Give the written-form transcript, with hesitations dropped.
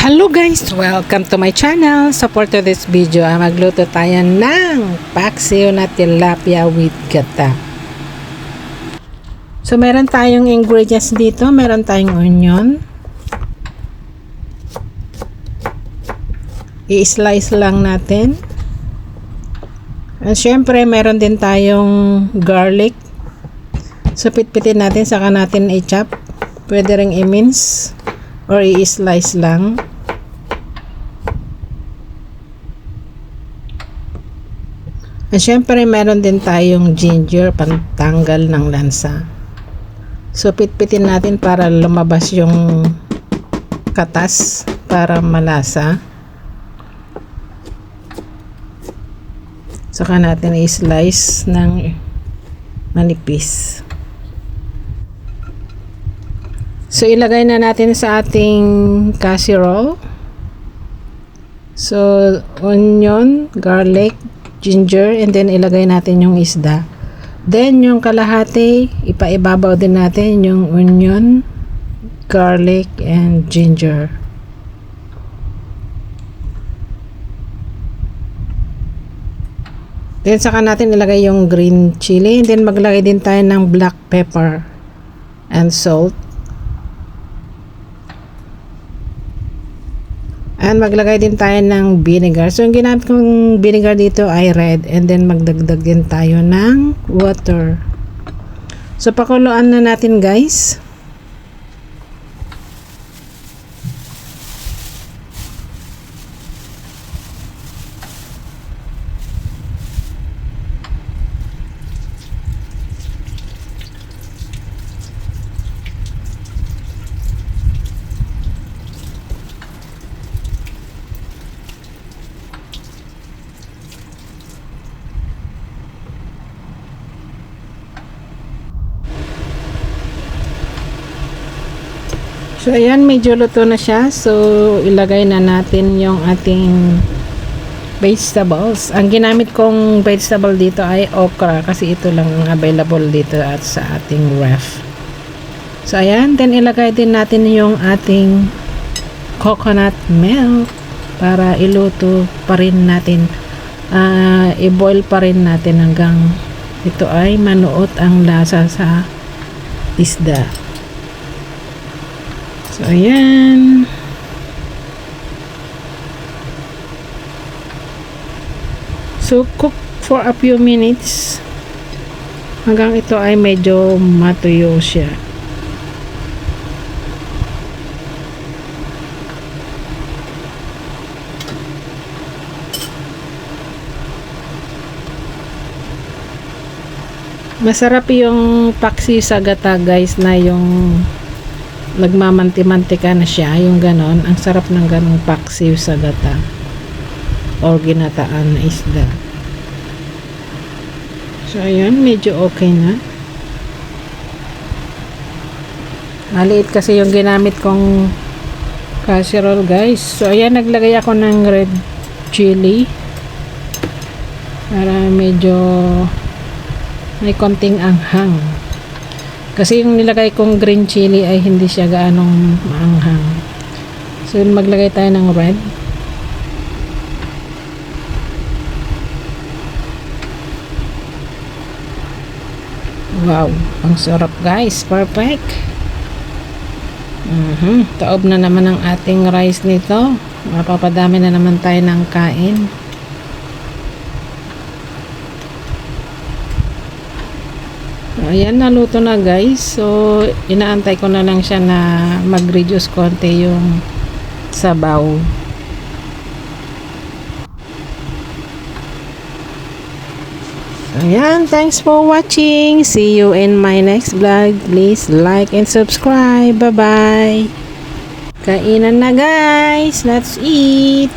Hello guys! Welcome to my channel. Support to this video. Magluto tayo ng paksiw na tilapia with gata. So meron tayong ingredients dito. Meron tayong onion. I-slice lang natin. At syempre meron din tayong garlic. So pitpitin natin, saka natin i-chop. Pwede ring i-mince or i-slice lang. At syempre meron din tayong ginger, pantanggal ng lansa. So pitpitin natin para lumabas yung katas para malasa. Saka natin i-slice ng manipis. So ilagay na natin sa ating casserole. So onion, garlic, ginger, and then ilagay natin yung isda. Then yung kalahati, ipaibabaw din natin yung onion, garlic, and ginger. Then saka natin ilagay yung green chili, and then maglagay din tayo ng black pepper and salt. And maglagay din tayo ng vinegar. So yung ginamit kong vinegar dito ay red, and then magdagdag din tayo ng water. So pakuluan na natin guys. So ayan, medyo luto na siya. So ilagay na natin yung ating vegetables. Ang ginamit kong vegetable dito ay okra kasi ito lang ang available dito at sa ating ref. So ayan, then ilagay din natin yung ating coconut milk para iluto pa rin natin, i-boil pa rin natin hanggang ito ay manuot ang lasa sa isda. So ayan. So cook for a few minutes hanggang ito ay medyo matuyo siya. Masarap yung paksiw sa gata guys, na yung nagmamanti-mantika na siya, yung ganon. Ang sarap ng ganong paksiw sa gata or ginataan na isda. So ayan, medyo okay na. Maliit kasi yung ginamit kong casserole guys. So ayan, naglagay ako ng red chili para medyo may konting anghang. Kasi yung nilagay kong green chili ay hindi siya gaanong maanghang. So maglagay tayo ng red. Wow, ang sarap guys, perfect. Taob na naman ang ating rice nito. Mapapadami na naman tayo ng kain. Ayan, naluto na guys. So inaantay ko na lang siya na mag-reduce konti yung sabaw. Ayan, thanks for watching. See you in my next vlog. Please like and subscribe. Bye bye. Kainan na guys. Let's eat.